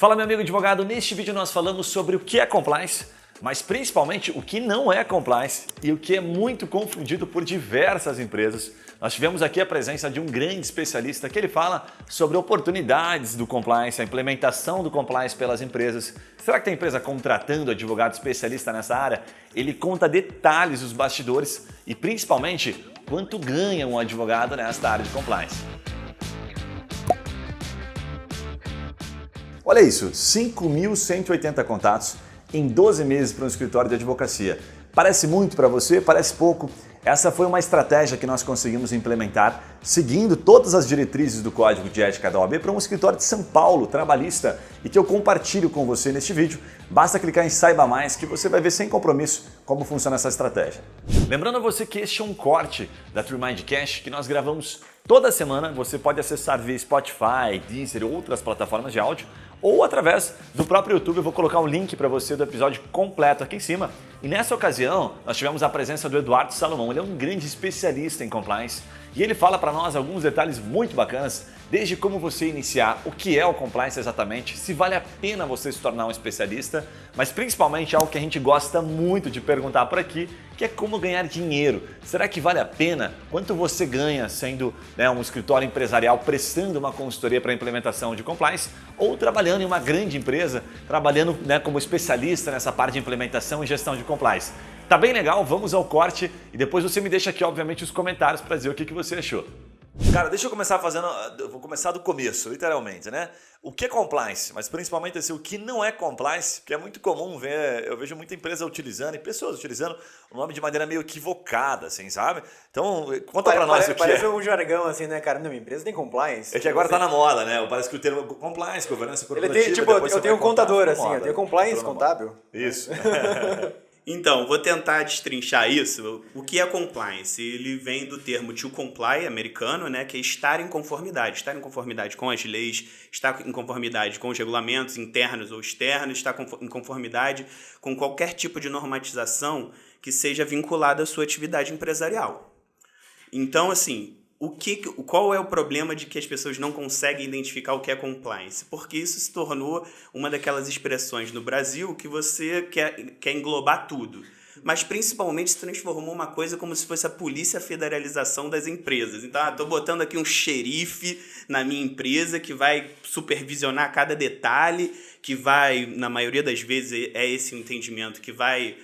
Fala, meu amigo advogado, neste vídeo nós falamos sobre o que é compliance, mas principalmente o que não é compliance e o que é muito confundido por diversas empresas. Nós tivemos aqui a presença de um grande especialista que ele fala sobre oportunidades do compliance, a implementação do compliance pelas empresas. Será que tem empresa contratando advogado especialista nessa área? Ele conta detalhes dos bastidores e principalmente quanto ganha um advogado nesta área de compliance. Olha isso, 5.180 contatos em 12 meses para um escritório de advocacia. Parece muito para você? Parece pouco? Essa foi uma estratégia que nós conseguimos implementar seguindo todas as diretrizes do Código de Ética da OAB para um escritório de São Paulo, trabalhista, e que eu compartilho com você neste vídeo. Basta clicar em Saiba Mais que você vai ver sem compromisso como funciona essa estratégia. Lembrando a você que este é um corte da TrueMind Cash que nós gravamos toda semana. Você pode acessar via Spotify, Deezer e outras plataformas de áudio, ou através do próprio YouTube. Eu vou colocar um link para você do episódio completo aqui em cima. E nessa ocasião, nós tivemos a presença do Eduardo Salomão. Ele é um grande especialista em compliance e ele fala para nós alguns detalhes muito bacanas, desde como você iniciar, o que é o compliance exatamente, se vale a pena você se tornar um especialista, mas principalmente algo que a gente gosta muito de perguntar por aqui, que é como ganhar dinheiro. Será que vale a pena? Quanto você ganha sendo um escritório empresarial prestando uma consultoria para a implementação de compliance ou trabalhando em uma grande empresa, trabalhando como especialista nessa parte de implementação e gestão de compliance? Tá bem legal? Vamos ao corte e depois você me deixa aqui, obviamente, os comentários para dizer o que você achou. Cara, deixa eu começar vou começar do começo, literalmente, né? O que é compliance, mas principalmente assim, o que não é compliance, porque é muito comum ver, eu vejo muita empresa utilizando e pessoas utilizando o nome de maneira meio equivocada, assim, sabe? Então, conta pra nós o que parece é. um jargão assim, né, cara? Não, minha empresa tem compliance. É que agora tá na moda, né? Parece que o termo compliance, governança corporativa... Ele tem, tipo, eu tenho um contador, assim, eu tenho compliance contábil. Isso. Então, vou tentar destrinchar isso. O que é compliance? Ele vem do termo to comply americano, né, que é estar em conformidade. Estar em conformidade com as leis, estar em conformidade com os regulamentos internos ou externos, estar em conformidade com qualquer tipo de normatização que seja vinculada à sua atividade empresarial. Então, assim, qual é o problema de que as pessoas não conseguem identificar o que é compliance? Porque isso se tornou uma daquelas expressões no Brasil que você quer englobar tudo. Mas principalmente se transformou uma coisa como se fosse a polícia federalização das empresas. Então, estou botando aqui um xerife na minha empresa que vai supervisionar cada detalhe, que vai, na maioria das vezes, é esse o entendimento, que vai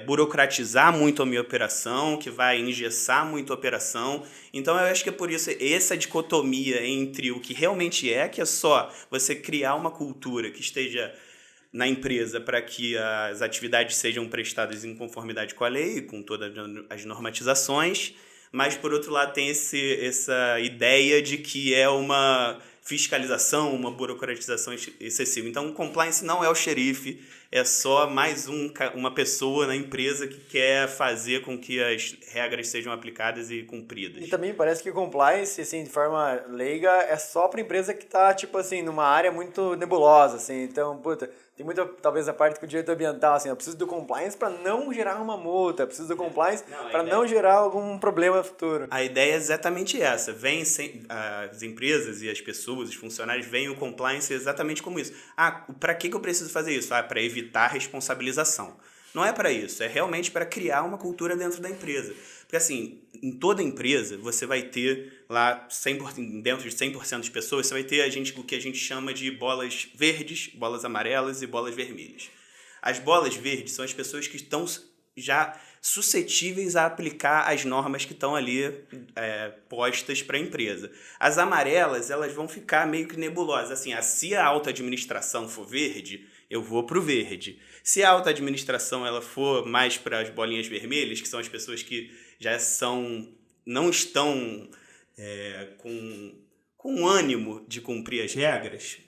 burocratizar muito a minha operação, que vai engessar muito a operação. Então eu acho que é por isso essa dicotomia entre o que realmente que é só você criar uma cultura que esteja na empresa para que as atividades sejam prestadas em conformidade com a lei, com todas as normatizações, mas por outro lado tem essa ideia de que é uma fiscalização, uma burocratização excessiva. Então o compliance não é o xerife, é só mais uma pessoa na empresa que quer fazer com que as regras sejam aplicadas e cumpridas. E também parece que o compliance, assim, de forma leiga, é só para empresa que está, tipo assim, numa área muito nebulosa, assim. Então, tem muita, talvez, a parte com o direito ambiental, assim, eu preciso do compliance para não gerar uma multa, eu preciso do compliance para não gerar algum problema futuro. A ideia é exatamente essa. As empresas e as pessoas, os funcionários, veem o compliance exatamente como isso. Para que eu preciso fazer isso? Para evitar responsabilização. Não é para isso, é realmente para criar uma cultura dentro da empresa. Porque assim, em toda empresa, você vai ter lá, dentro de 100% de pessoas, você vai ter o que a gente chama de bolas verdes, bolas amarelas e bolas vermelhas. As bolas verdes são as pessoas que estão já suscetíveis a aplicar as normas que estão ali postas para a empresa. As amarelas, elas vão ficar meio que nebulosas. Assim, se a alta administração for verde, eu vou para o verde. Se a alta administração ela for mais para as bolinhas vermelhas, que são as pessoas que já não estão com ânimo de cumprir as regras,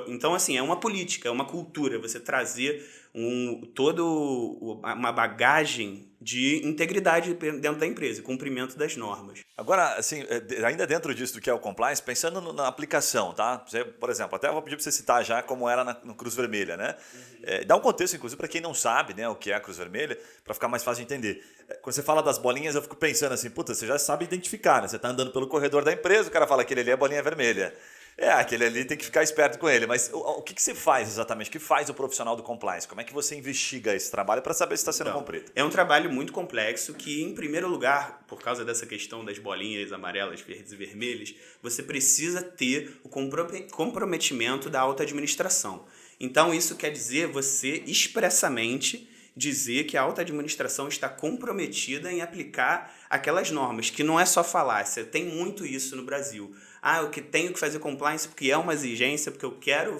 então, assim, é uma política, é uma cultura, você trazer uma bagagem de integridade dentro da empresa, cumprimento das normas. Agora, assim, ainda dentro disso do que é o compliance, pensando na aplicação, tá? Você, por exemplo, até vou pedir para você citar já como era no Cruz Vermelha, né? Uhum. Dá um contexto, inclusive, para quem não sabe, né, o que é a Cruz Vermelha, para ficar mais fácil de entender. Quando você fala das bolinhas, eu fico pensando assim, puta, você já sabe identificar, né? Você está andando pelo corredor da empresa, o cara fala que ele ali é bolinha vermelha. Aquele ali tem que ficar esperto com ele. Mas o que você faz exatamente? O que faz o profissional do compliance? Como é que você investiga esse trabalho para saber se está sendo cumprido? É um trabalho muito complexo que, em primeiro lugar, por causa dessa questão das bolinhas amarelas, verdes e vermelhas, você precisa ter o comprometimento da alta administração. Então, isso quer dizer você expressamente dizer que a alta administração está comprometida em aplicar aquelas normas, que não é só falácia, tem muito isso no Brasil. Eu que tenho que fazer compliance porque é uma exigência, porque eu quero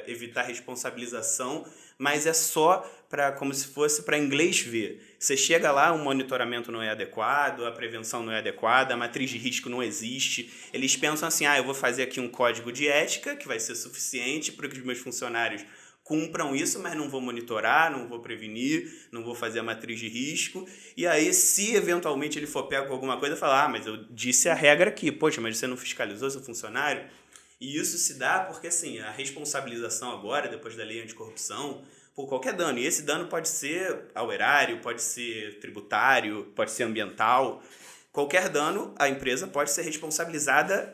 evitar responsabilização, mas é só como se fosse para inglês ver. Você chega lá, o monitoramento não é adequado, a prevenção não é adequada, a matriz de risco não existe. Eles pensam assim, eu vou fazer aqui um código de ética que vai ser suficiente para que os meus funcionários cumpram isso, mas não vou monitorar, não vou prevenir, não vou fazer a matriz de risco. E aí, se eventualmente ele for pego com alguma coisa, falar, mas eu disse a regra aqui, poxa, mas você não fiscalizou seu funcionário? E isso se dá porque, assim, a responsabilização agora, depois da lei anticorrupção, por qualquer dano. E esse dano pode ser ao erário, pode ser tributário, pode ser ambiental. Qualquer dano, a empresa pode ser responsabilizada,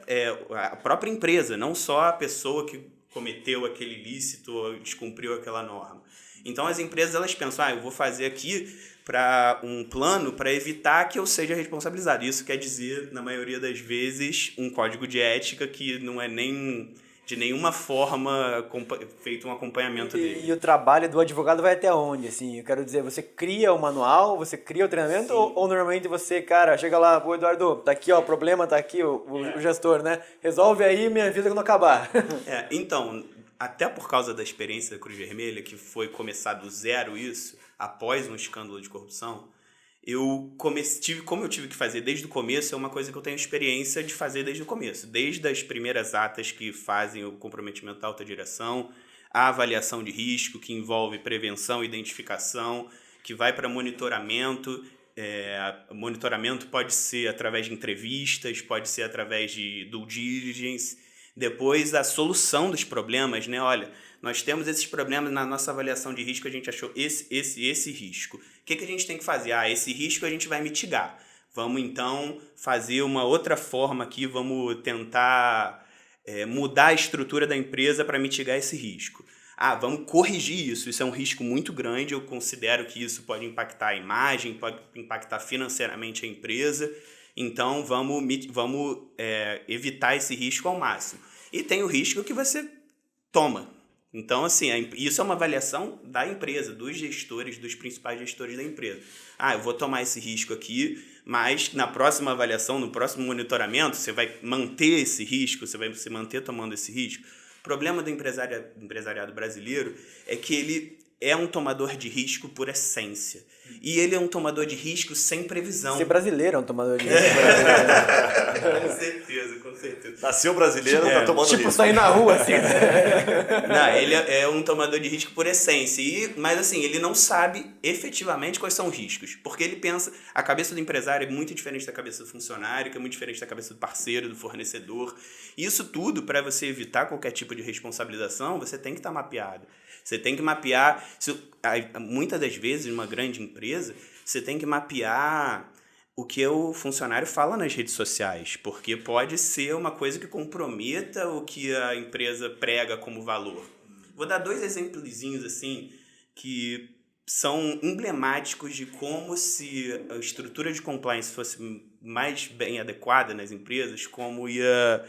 a própria empresa, não só a pessoa que cometeu aquele ilícito ou descumpriu aquela norma. Então, as empresas elas pensam, eu vou fazer aqui para um plano para evitar que eu seja responsabilizado. Isso quer dizer, na maioria das vezes, um código de ética que não é nem de nenhuma forma feito um acompanhamento dele. E o trabalho do advogado vai até onde? Assim, eu quero dizer, você cria o manual, você cria o treinamento ou normalmente você, chega lá, Eduardo, tá aqui, o problema tá aqui, o gestor, né? Resolve aí, me avisa quando acabar. Então, até por causa da experiência da Cruz Vermelha, que foi começar do zero isso, após um escândalo de corrupção, como eu tive que fazer desde o começo, é uma coisa que eu tenho experiência de fazer desde o começo. Desde as primeiras atas que fazem o comprometimento da alta direção, a avaliação de risco, que envolve prevenção e identificação, que vai para monitoramento. Monitoramento pode ser através de entrevistas, pode ser através de due diligence. Depois, a solução dos problemas, né? Olha, nós temos esses problemas na nossa avaliação de risco, a gente achou esse risco. O que a gente tem que fazer? Esse risco a gente vai mitigar. Vamos, então, fazer uma outra forma aqui, vamos tentar mudar a estrutura da empresa para mitigar esse risco. Vamos corrigir isso. Isso é um risco muito grande, eu considero que isso pode impactar a imagem, pode impactar financeiramente a empresa. Então, vamos evitar esse risco ao máximo. E tem o risco que você toma. Então, assim, isso é uma avaliação da empresa, dos gestores, dos principais gestores da empresa. Eu vou tomar esse risco aqui, mas na próxima avaliação, no próximo monitoramento, você vai manter esse risco, você vai se manter tomando esse risco. O problema do empresariado brasileiro é que ele é um tomador de risco por essência. E ele é um tomador de risco sem previsão. Ser brasileiro é um tomador de risco. Com certeza. Nasceu brasileiro, tá tomando risco. Tipo, sair na rua, assim. Não, ele é um tomador de risco por essência. Mas, assim, ele não sabe efetivamente quais são os riscos. Porque ele pensa... A cabeça do empresário é muito diferente da cabeça do funcionário, que é muito diferente da cabeça do parceiro, do fornecedor. Isso tudo, para você evitar qualquer tipo de responsabilização, você tem que estar mapeado. Você tem que mapear... Muitas das vezes, numa grande empresa, você tem que mapear o que o funcionário fala nas redes sociais, porque pode ser uma coisa que comprometa o que a empresa prega como valor. Vou dar 2 exemplozinhos assim, que são emblemáticos de como, se a estrutura de compliance fosse mais bem adequada nas empresas, como ia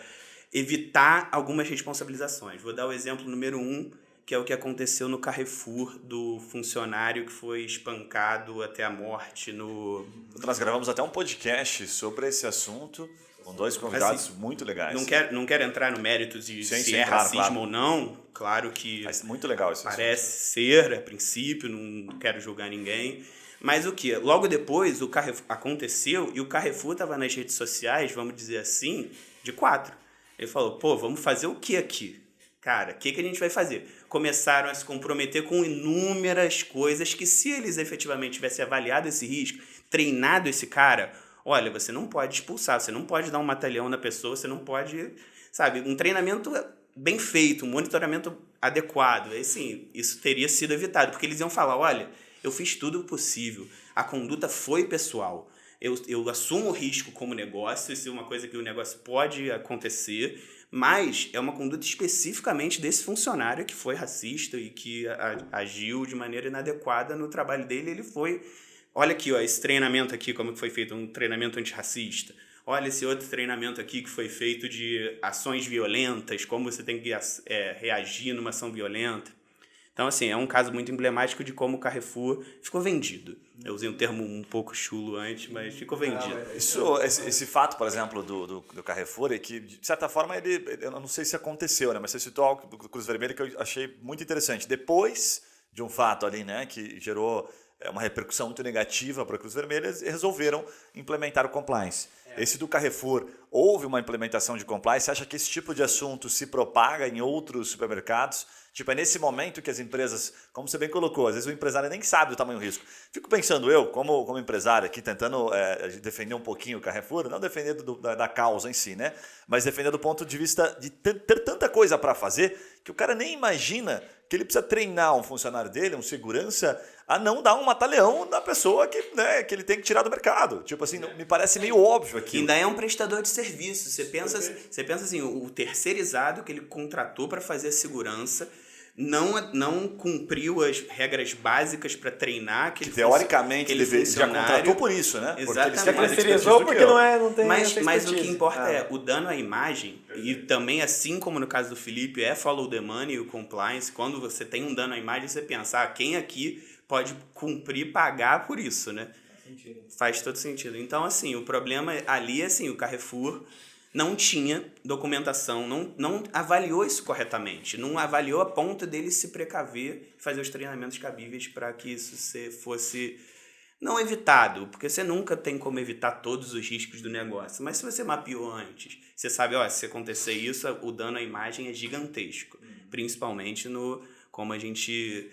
evitar algumas responsabilizações. Vou dar o exemplo número 1, que é o que aconteceu no Carrefour, do funcionário que foi espancado até a morte no... Nós gravamos até um podcast sobre esse assunto, com 2 convidados assim, muito legais. Não quero entrar no mérito de se é claro, racismo claro. ou não. Claro que Mas muito legal isso. parece ser, a princípio, não quero julgar ninguém. Mas o que? Logo depois, o Carrefour aconteceu e o Carrefour estava nas redes sociais, vamos dizer assim, de 4. Ele falou, vamos fazer o que aqui? Cara, o que a gente vai fazer? Começaram a se comprometer com inúmeras coisas que, se eles efetivamente tivessem avaliado esse risco, treinado esse cara, olha, você não pode expulsar, você não pode dar um mata-leão na pessoa, você não pode, sabe, um treinamento bem feito, um monitoramento adequado. Assim, isso teria sido evitado, porque eles iam falar, olha, eu fiz tudo o possível, a conduta foi pessoal, eu assumo o risco como negócio, isso é uma coisa que o negócio pode acontecer, Mas é uma conduta especificamente desse funcionário que foi racista e que agiu de maneira inadequada no trabalho dele. Ele foi... Olha aqui, ó, esse treinamento aqui, como foi feito, um treinamento antirracista. Olha esse outro treinamento aqui que foi feito de ações violentas, como você tem que reagir numa ação violenta. Então, assim, é um caso muito emblemático de como o Carrefour ficou vendido. Eu usei um termo um pouco chulo antes, mas ficou vendido. Esse fato, por exemplo, do Carrefour, é que, de certa forma, eu não sei se aconteceu, né? Mas você citou algo do Cruz Vermelha que eu achei muito interessante. Depois de um fato ali, né, que gerou uma repercussão muito negativa para a Cruz Vermelha, eles resolveram implementar o compliance. Esse do Carrefour, houve uma implementação de compliance? Você acha que esse tipo de assunto se propaga em outros supermercados? Tipo, é nesse momento que as empresas, como você bem colocou, às vezes o empresário nem sabe do tamanho do risco. Fico pensando eu, como empresário aqui, tentando defender um pouquinho o Carrefour, não defender da causa em si, né? Mas defender do ponto de vista de ter tanta coisa para fazer que o cara nem imagina que ele precisa treinar um funcionário dele, um segurança, a não dar um mata-leão na pessoa que ele tem que tirar do mercado. Tipo assim, me parece meio óbvio aqui. Ainda é um prestador de serviço. Você pensa assim, o terceirizado que ele contratou para fazer a segurança não cumpriu as regras básicas para treinar aquele teoricamente ele já contratou por isso, né? Exatamente. Já terceirizou porque não tem mas o que importa é o dano à imagem, e também, assim como no caso do Felipe, é follow the money, o compliance. Quando você tem um dano à imagem, você pensa, quem aqui pode cumprir, pagar por isso, né? Faz todo sentido. Então, assim, o problema ali é assim, o Carrefour não tinha documentação, não avaliou isso corretamente, não avaliou a ponto dele se precaver e fazer os treinamentos cabíveis para que isso fosse não evitado, porque você nunca tem como evitar todos os riscos do negócio, mas se você mapeou antes, você sabe, se acontecer isso, o dano à imagem é gigantesco, principalmente como a gente...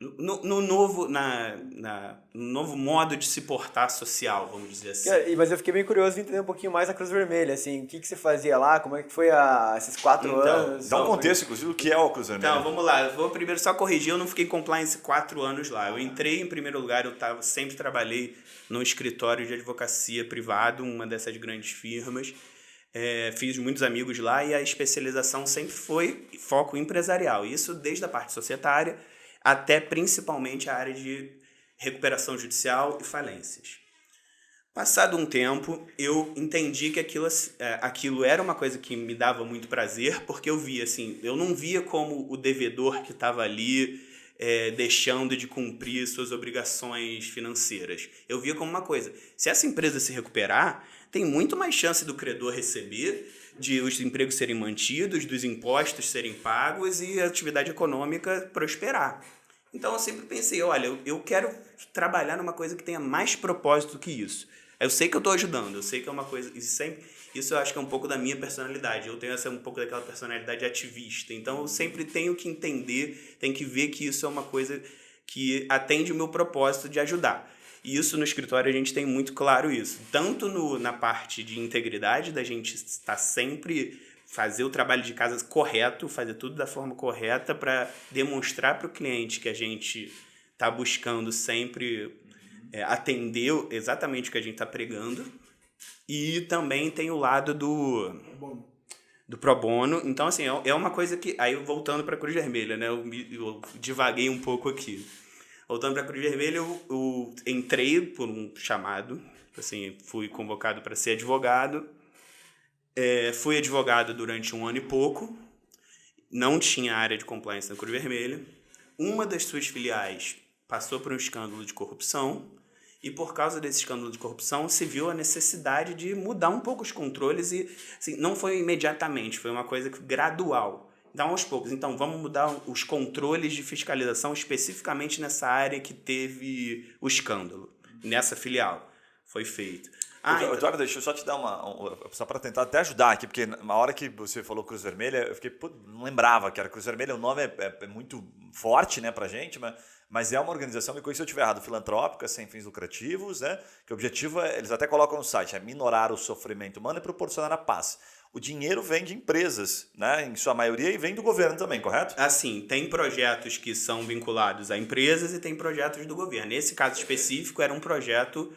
No novo modo de se portar social, vamos dizer assim. Mas eu fiquei bem curioso de entender um pouquinho mais a Cruz Vermelha, assim, o que você fazia lá, como é que foi esses 4 anos? Dá um contexto, inclusive, o que é o Cruz Vermelha. Então, vamos lá, eu vou primeiro só corrigir, eu não fiquei em compliance 4 anos lá. Eu entrei em primeiro lugar, sempre trabalhei num escritório de advocacia privado, uma dessas grandes firmas. Fiz muitos amigos lá e a especialização sempre foi foco empresarial. Isso desde a parte societária até principalmente a área de recuperação judicial e falências. Passado um tempo, eu entendi que aquilo era uma coisa que me dava muito prazer, porque eu via assim, eu não via como o devedor que estava ali deixando de cumprir suas obrigações financeiras. Eu via como uma coisa, se essa empresa se recuperar, tem muito mais chance do credor receber, de os empregos serem mantidos, dos impostos serem pagos e a atividade econômica prosperar. Então eu sempre pensei, olha, eu quero trabalhar numa coisa que tenha mais propósito do que isso. Eu sei que eu estou ajudando, eu sei que é uma coisa... Isso eu acho que é um pouco da minha personalidade. Eu tenho um pouco daquela personalidade ativista. Então eu sempre tenho que entender, tenho que ver que isso é uma coisa que atende o meu propósito de ajudar. E isso no escritório a gente tem muito claro isso. Tanto na parte de integridade, da gente estar sempre fazer o trabalho de casa correto, fazer tudo da forma correta para demonstrar para o cliente que a gente está buscando sempre atender exatamente o que a gente está pregando. E também tem o lado do pro bono. Então, assim, é uma coisa que... Aí, voltando para a Cruz Vermelha, né? Eu divaguei um pouco aqui. Voltando para a Cruz Vermelha, eu entrei por um chamado, assim, fui convocado para ser advogado. Fui advogado durante 1 ano e pouco, não tinha área de compliance na Cruz Vermelha. Uma das suas filiais passou por um escândalo de corrupção e, por causa desse escândalo de corrupção, se viu a necessidade de mudar um pouco os controles e, assim, não foi imediatamente, foi uma coisa gradual. Então, aos poucos. Então, vamos mudar os controles de fiscalização especificamente nessa área que teve o escândalo. Nessa filial foi feito. Eduardo, deixa eu só te dar só para tentar até ajudar aqui, porque na hora que você falou Cruz Vermelha, eu fiquei, não lembrava que era Cruz Vermelha. O nome é muito forte, né, pra gente, mas é uma organização, me corrija se eu estiver errado, filantrópica, sem fins lucrativos, né? Que o objetivo eles até colocam no site, minorar o sofrimento humano e proporcionar a paz. O dinheiro vem de empresas, né, em sua maioria, e vem do governo também, correto? Assim, tem projetos que são vinculados a empresas e tem projetos do governo. Nesse caso específico, era um projeto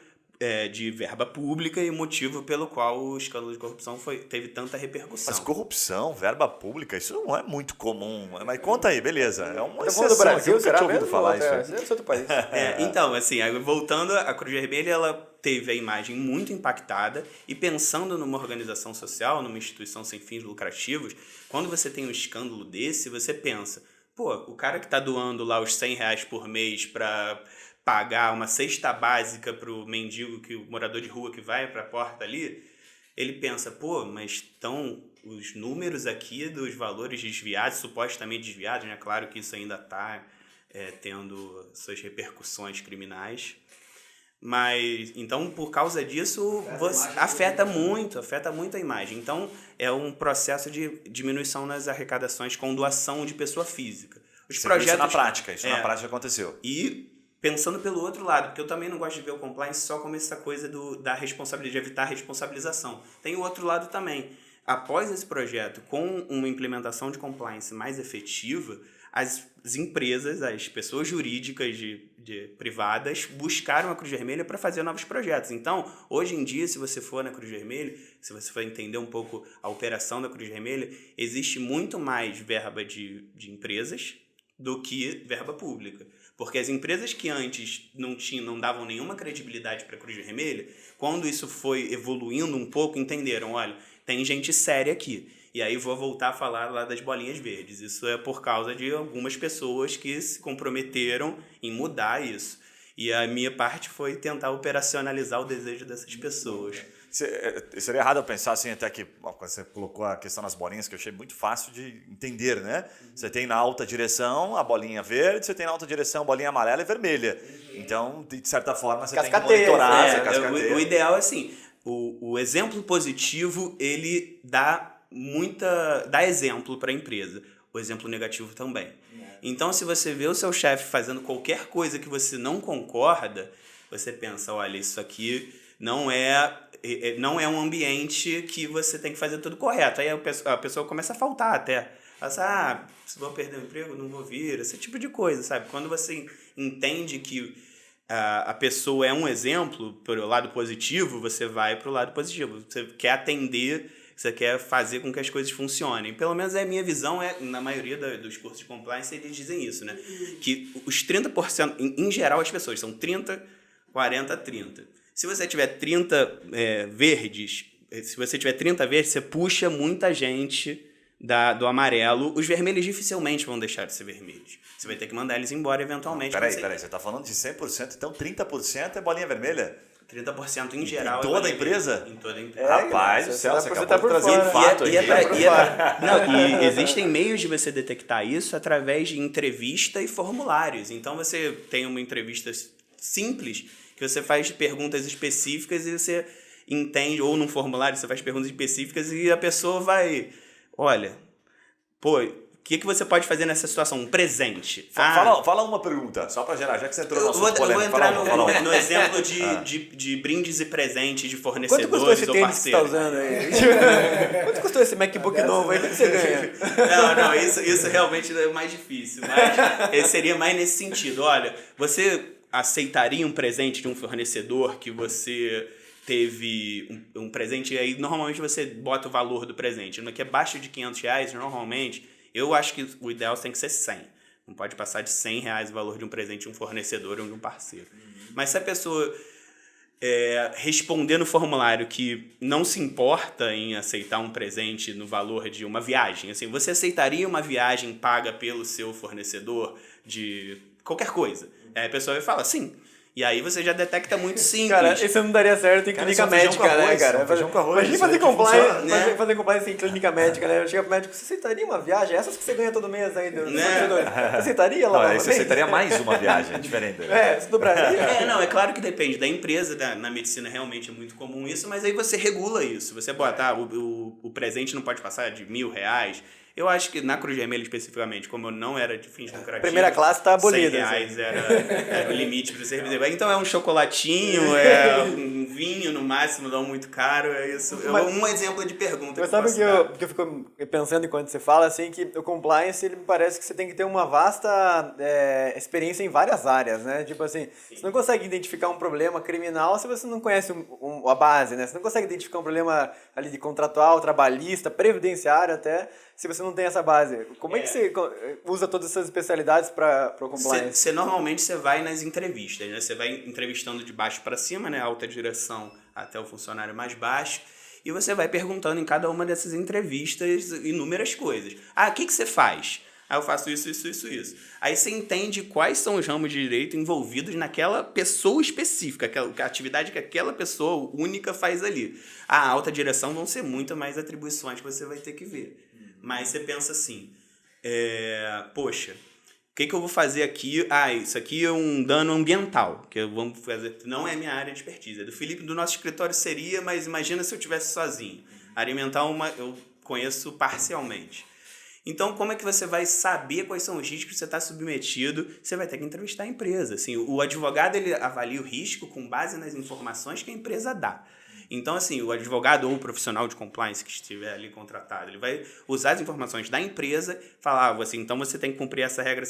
de verba pública e motivo pelo qual o escândalo de corrupção teve tanta repercussão. Mas corrupção, verba pública, isso não é muito comum. Mas conta aí, beleza. É uma Tá exceção. falando do Brasil, Eu nunca será tinha ouvido mesmo? falar isso. É outro país. Então, assim, aí voltando, a Cruz Vermelha, ela teve a imagem muito impactada e pensando numa organização social, numa instituição sem fins lucrativos, quando você tem um escândalo desse, você pensa, pô, o cara que tá doando lá os R$100 por mês para pagar uma cesta básica pro mendigo, o morador de rua que vai para a porta ali, ele pensa, pô, mas estão os números aqui dos valores desviados, supostamente desviados, né? Claro que isso ainda está tendo suas repercussões criminais. Mas, então, por causa disso, afeta muito a imagem. Então, é um processo de diminuição nas arrecadações com doação de pessoa física. Os projetos, isso na prática, na prática aconteceu. E pensando pelo outro lado, porque eu também não gosto de ver o compliance só como essa coisa da responsabilidade, de evitar a responsabilização. Tem o outro lado também. Após esse projeto, com uma implementação de compliance mais efetiva, as empresas, as pessoas jurídicas privadas buscaram a Cruz Vermelha para fazer novos projetos. Então, hoje em dia, se você for na Cruz Vermelha, se você for entender um pouco a operação da Cruz Vermelha, existe muito mais verba de empresas do que verba pública. Porque as empresas que antes não davam nenhuma credibilidade para a Cruz Vermelha, quando isso foi evoluindo um pouco, entenderam, olha, tem gente séria aqui. E aí vou voltar a falar lá das bolinhas verdes. Isso é por causa de algumas pessoas que se comprometeram em mudar isso. E a minha parte foi tentar operacionalizar o desejo dessas pessoas. Seria errado eu pensar assim, até que quando você colocou a questão nas bolinhas, que eu achei muito fácil de entender, né? Você tem na alta direção a bolinha verde, você tem na alta direção a bolinha amarela e vermelha. Então, de certa forma, você tem que monitorar. O ideal é assim, o exemplo positivo, ele dá exemplo para a empresa. O exemplo negativo também. Então, se você vê o seu chefe fazendo qualquer coisa que você não concorda, você pensa, olha, isso aqui não é um ambiente que você tem que fazer tudo correto. Aí a pessoa começa a faltar até. Fala, se vou perder o emprego, não vou vir. Esse tipo de coisa, sabe? Quando você entende que a pessoa é um exemplo para o lado positivo, você vai para o lado positivo. Você quer atender, você quer fazer com que as coisas funcionem. Pelo menos a minha visão na maioria dos cursos de compliance, eles dizem isso, né? Que os 30%, em geral, as pessoas são 30, 40, 30. Se você tiver 30 verdes, você puxa muita gente do amarelo. Os vermelhos dificilmente vão deixar de ser vermelhos. Você vai ter que mandar eles embora eventualmente. Peraí, você está falando de 100%, então 30% é bolinha vermelha? 30% em geral. Em toda a empresa? Em toda a empresa. Rapaz do céu, você acabou de trazer fora. um fato aí. E existem meios de você detectar isso através de entrevista e formulários. Então você tem uma entrevista simples, que você faz perguntas específicas e você entende, ou num formulário você faz perguntas específicas e a pessoa vai, olha, pô, o que você pode fazer nessa situação? Um presente. Fala uma pergunta, só para gerar, já que você entrou no assunto polêmico. Eu vou entrar no exemplo de brindes e presentes de fornecedores ou parceiros. Quanto custou esse tênis que você tá usando aí? Quanto custou esse MacBook novo aí? O que você ganha? Não, isso realmente é mais difícil. Mas seria mais nesse sentido. Olha, você aceitaria um presente de um fornecedor que você teve um presente e aí normalmente você bota o valor do presente. No que é abaixo de R$500, normalmente, eu acho que o ideal tem que ser 100. Não pode passar de R$100 o valor de um presente de um fornecedor ou de um parceiro. Mas se a pessoa responder no formulário que não se importa em aceitar um presente no valor de uma viagem, assim, você aceitaria uma viagem paga pelo seu fornecedor de qualquer coisa? Aí a pessoa vai falar, sim. E aí você já detecta muito simples. Cara, isso não daria certo em clínica médica, né, cara? Imagina fazer compliance, fazer compliance em clínica médica, né? Chega pro médico, você aceitaria uma viagem? Essas que você ganha todo mês aí, Você aceitaria lá? Não, você aceitaria mais uma viagem, é diferente. Você dobraria? É claro que depende da empresa, na medicina realmente é muito comum isso, mas aí você regula isso. Você bota, o presente não pode passar de R$1.000, Eu acho que na Cruz Vermelha especificamente, como eu não era de fins lucrativos... Primeira classe tá abolida. R$100 era o limite para ser reservado. Então é um chocolatinho, é um vinho no máximo, não muito caro, é isso. Um exemplo de pergunta. Mas sabe que eu fico pensando enquanto você fala, assim, que o compliance, ele me parece que você tem que ter uma vasta experiência em várias áreas, né? Tipo assim, você não consegue identificar um problema criminal se você não conhece a base, né? Você não consegue identificar um problema ali de contratual, trabalhista, previdenciário até, se você não tem essa base. Como é que você usa todas essas especialidades para o compliance? Normalmente você vai nas entrevistas, né? Você vai entrevistando de baixo para cima, né? Alta direção até o funcionário mais baixo. E você vai perguntando em cada uma dessas entrevistas inúmeras coisas. O que você faz? Eu faço isso. Aí você entende quais são os ramos de direito envolvidos naquela pessoa específica, a atividade que aquela pessoa única faz ali. A alta direção vão ser muito mais atribuições que você vai ter que ver. Mas você pensa assim, poxa, o que eu vou fazer aqui? Isso aqui é um dano ambiental, que vamos fazer, não é minha área de expertise. Do Felipe, do nosso escritório seria, mas imagina se eu estivesse sozinho. Área ambiental eu conheço parcialmente. Então, como é que você vai saber quais são os riscos que você está submetido? Você vai ter que entrevistar a empresa. Assim, o advogado ele avalia o risco com base nas informações que a empresa dá. Então, assim, o advogado ou o profissional de compliance que estiver ali contratado, ele vai usar as informações da empresa e falar, assim, então você tem que cumprir essa regra.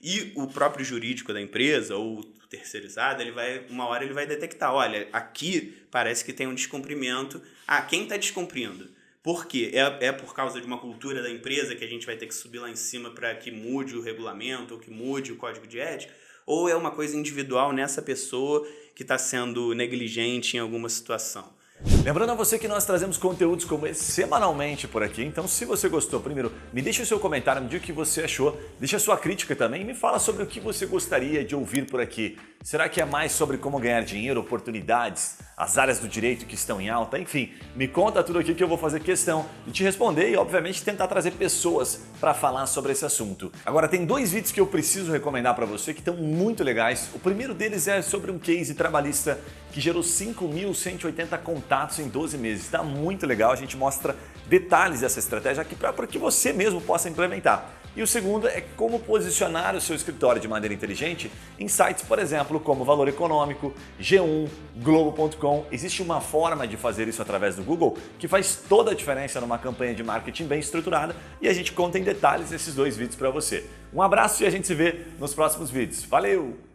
E o próprio jurídico da empresa ou o terceirizado, uma hora ele vai detectar, olha, aqui parece que tem um descumprimento. Quem está descumprindo? Por quê? É por causa de uma cultura da empresa que a gente vai ter que subir lá em cima para que mude o regulamento ou que mude o código de ética? Ou é uma coisa individual nessa pessoa que está sendo negligente em alguma situação? Lembrando a você que nós trazemos conteúdos como esse semanalmente por aqui, então se você gostou, primeiro, me deixa o seu comentário, me diga o que você achou, deixa a sua crítica também e me fala sobre o que você gostaria de ouvir por aqui. Será que é mais sobre como ganhar dinheiro, oportunidades, as áreas do direito que estão em alta? Enfim, me conta tudo aqui que eu vou fazer questão de te responder e, obviamente, tentar trazer pessoas para falar sobre esse assunto. Agora, tem 2 vídeos que eu preciso recomendar para você que estão muito legais. O primeiro deles é sobre um case trabalhista que gerou 5.180 contatos em 12 meses. Está muito legal, a gente mostra detalhes dessa estratégia aqui para que você mesmo possa implementar. E o segundo é como posicionar o seu escritório de maneira inteligente em sites, por exemplo, como Valor Econômico, G1, Globo.com. Existe uma forma de fazer isso através do Google que faz toda a diferença numa campanha de marketing bem estruturada e a gente conta em detalhes esses 2 vídeos para você. Um abraço e a gente se vê nos próximos vídeos. Valeu!